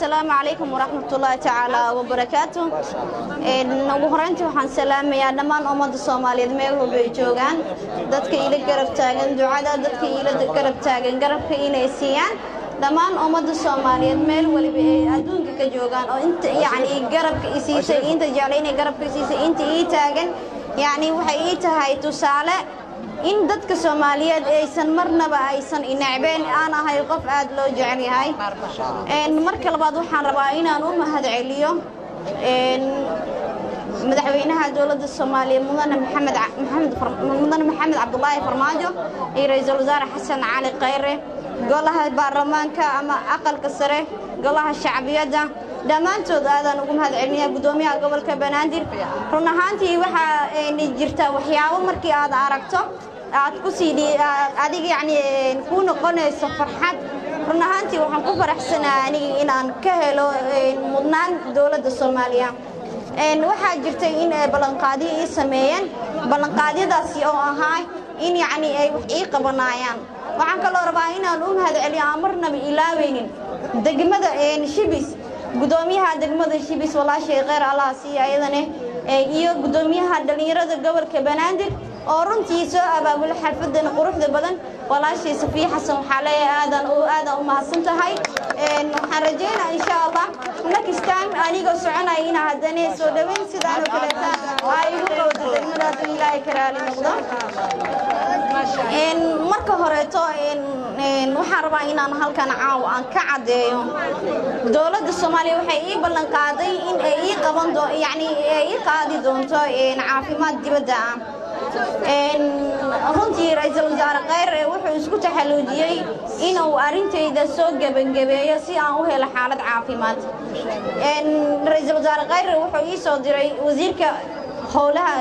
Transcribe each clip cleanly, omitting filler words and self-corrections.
السلام عليكم ورحمة الله تعالى وبركاته. نوهرنتي وحن سلام يا دمان أمد الصومالي دميغلو بيجوغان دادك إلى قرب تاغن دعادا دادك إلى قرب تاغن قرب كإلى إسيان دمان أمد الصومالي دميغلو ولي بأدونك كجوغان أو انت يعني قرب كإسيسي انت جاليني قرب كإسيسي انت تاغن يعني وحي تهاي تسالة إن دتك الصوماليات أيسن مرنا بأيسن إنعبين أنا هاي قف عاد لو جعني هاي إن مركل بعض وحن ربعينا نوم هذا عليهم إن مدحوينها دولة الصومالية مدن محمد عبد الله فرماجو رئيس الوزراء حسن علي قيري قالها البرلمان كأما أقل كسره قالها الشعبية ده dhammaantood aadaan ugu mahad celinayaa gudoomiyaha gobolka Banaadir run ahaantii waxa ay jirta waxyaabo markii aad aragto aad ku siidii adiga yani ku noqonayso farxad run ahaantii waxaan ku faraxsanahay aniga inaan ka helo mudnaan dawladda Soomaaliya waxa jirtay in ballanqaadi ay sameeyeen ballanqaadiyadaasi oo ahaa in yani ay wax ii qabanayaan waxaan kaloo rabaa inaan u mahad celiyo amarnaba ilaaweynin degmada Shibis gudoomiyaha degmada Shibis walaashay qeyr Allah si ayadana iyo gudoomiyaha dhalinyarada gobolka Banaadir oo runtii soo abaabul xafladan quruxda badan walaashay Safiya Xasan xalay aadan u mahadsantahay waxaan rajaynayaa insha Allah next time aniga soconay in hadana soo dhaweyn sidaan oo kale ay ugu qowdo degmada Ilaahay karaali noqdo marka horeeto waxaan rabaa inaan halkan caaw aan ka cadeeyo dawladda Soomaaliya waxay ii ballan qaaday in ay ii qaban doonto yani ay qaadi doonto caafimaad dibadda runtii ra'iisul wasaare Khayre wuxuu isku taxalluujiyay inuu arintayda soo gabagabeeyo si aan u helo xaalad caafimaad ra'iisul wasaare Khayre wuxuu ii soo diray wasiirka howlaha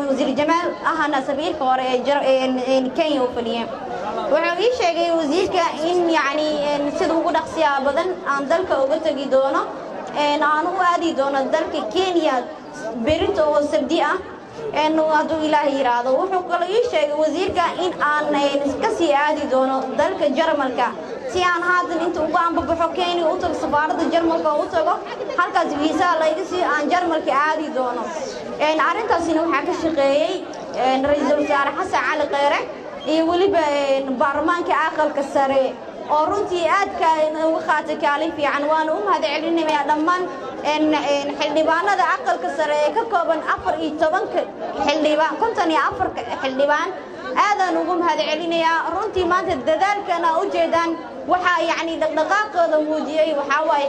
wasiir Jamaal ahana sabiirka hore ee Kenya u fadhiyay wuxuu ii sheegay wasiirka in yani sida ugu dhaqsiyaha badan aan dalka uga tagi doono aan u aadi doono dalka Kenya berito oo sabti ah haduu Ilaahay yiraahdo wuxuu kale ii sheegay wasiirka in aan ka sii aadi doono dalka Jarmalka si aan hadda inta ugu aanbaxo Kenya u tago safaaradda Jarmalka u tago halkaas visa la iga sii aan Jarmalka aadi doono arintaasina waxa ka shaqeeyay ra'iisul wasaare Xasan Cali Khayre iyo waliba baarlamaanka aqalka sare oo runtii aad ka uga qaatay kaalin fiican waan u mahad celinayaa dhammaan xildhibaanada aqalka sare ee ka kooban 14 xildhibaan 54 xildhibaan aadaan ugu mahad celinayaa runtii maanta dadaalkana u jeedaan waxa yani dhaqdhaqaaqooda muujiyay waxa waay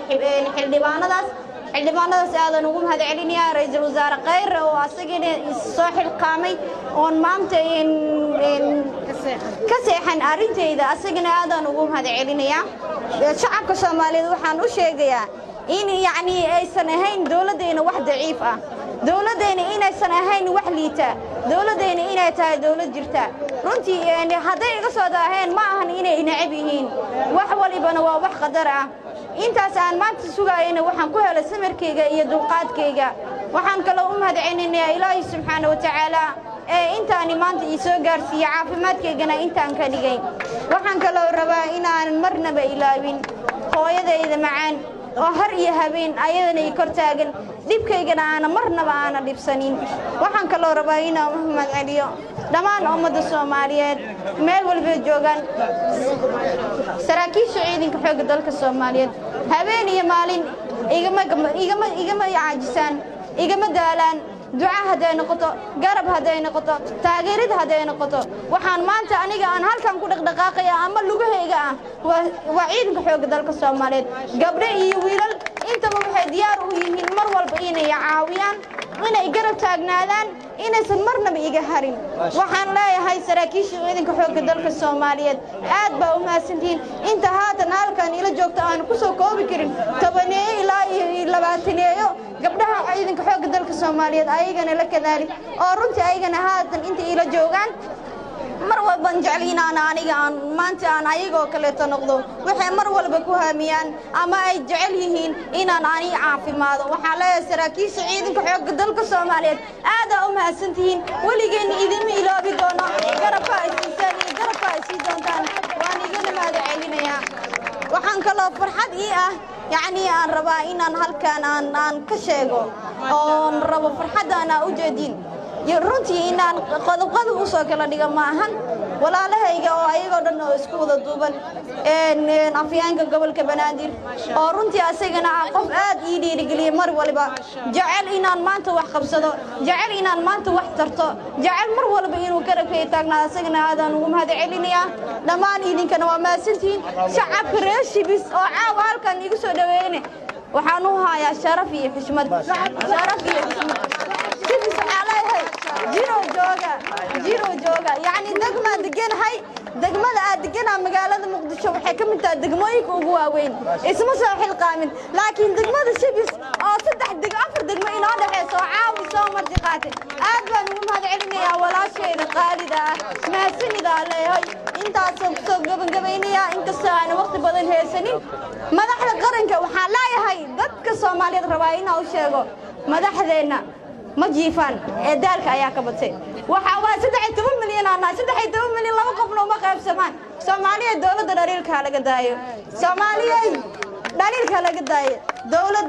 xildhibaanadaas aadaan ugu mahad celinayaa ra'iisul wasaare Khayre oo asagina soo xilqaamay oo maanta ka seexan arintayda asagina aadaan ugu mahad celinayaa shacabka Soomaaliyeed waxaan u sheegayaa in yani aysan ahayn dawladeena wax daciif ah dawladeena inaysan ahayn wax liita dawladeena inay tahay dawlad jirta runtii haday iga soo daaheen ma ahan inay nacib yihiin wax walibana waa wax qadar ah intaas aan maanta sugaayna waxaan ku helay samirkayga iyo dulqaadkayga waxaan kale u mahad celinayaa Ilaahay subhanahu wa ta'ala intaani maanta ii soo gaarsiiyay caafimaadkaygana intaan ka dhigay waxaan kale rabaa inaan marnaba ilaawin hooyadayda macaan oo har iyo habeen ayadana kor taagan dibkaygana aan marnaba aan dhibsanin waxaan kale rabaa inaan mahad celiyo dhammaan ummadda Soomaaliyeed meel walba joogan saraakiisha ciidanka xoogga dalka Soomaaliyeed habeen iyo maalin igama caajisaan igama daalaan duca haday noqoto garab haday noqoto taageerid haday noqoto waxaan maanta aniga aan halkan ku dhaqdhaqaaqaya ama lugahayga ah waa ciidanka xoogga dalka Soomaaliyeed gabdho iyo wiilal intaba waxay diyaar u yihiin mar walba inay caawiyaan inay garab taagnaadaan inaysan marnaba iga harin waxaan leeyahay saraakiisha ciidanka xoogga dalka Soomaaliyeed aad baa u mahadsantiin inta haatan halkan ila joogto aan ku soo koobi karin 10 ilaa 20 gabdhaha ciidanka xoogga dalka Soomaaliyeed ayagana la kadaali oo runtii ayagana haatan inta ila joogan mar walba jeceliinaan aniga aan maanta aan ayagoo kale noqdo waxay mar walba ku haamiyaan ama ay jecel yihiin inaan ani caafimaado waxa la saraakiisha ciidanka xoogga dalka Soomaaliyeed aad u mahadsantihiin waligeena idin ilaabi doono garabka ay siisaan waan igana mahad celinayaa waxaan kaloo farxad ii ah يعني aan rabaa inaan halkaan aan ka sheego oo rabo farxadana u jeedin runtii inaan qodob u soo kala dhigo ma ahan walaalahayga oo ayagoo dhan oo isku wada duuban afyaanka gobolka Banaadir oo runtii asagana qof aad ii dhiirigeliyay mar waliba jacayl inaan maanta wax qabsado jacayl inaan maanta wax tarto jacayl mar waliba inuu karabkay taagnaado asagana aadaan ugu mahad celinayaa dhammaan idinkana waa maasantiin shacabka reer Shibis oo caawa halkan igu soo dhaweeyay waxaan u hayaa sharaf iyo xushmad Shibis عليها جيرو جوجا يعني دقمة دقين هاي دقمة دقينها مقالة مقدشة وحكم انت دقمويك وقواوين اسمه ساحل القامن لكن دقمة الشبس صدح أفر دقمة إن هذا حيث عاوي سوى مرتقاتي أدوان وهم هذا علمي يا ولا شيء قالي ده ما سني ده اللي هاي انت صوب قبيني انت الساعة وقت بدل هي سنين ماذا حلق قرنك وحالاي هاي ضدك الصومالي رواينا وشيغو ماذا حذينا ما جيفان دالك أياك بتسي وحوا 17 مليون أنا 17 مليون لما قفنا وما قف سمان سوماليا دولة دليل كهلا قدايو سوماليا دليل كهلا قدايو دولة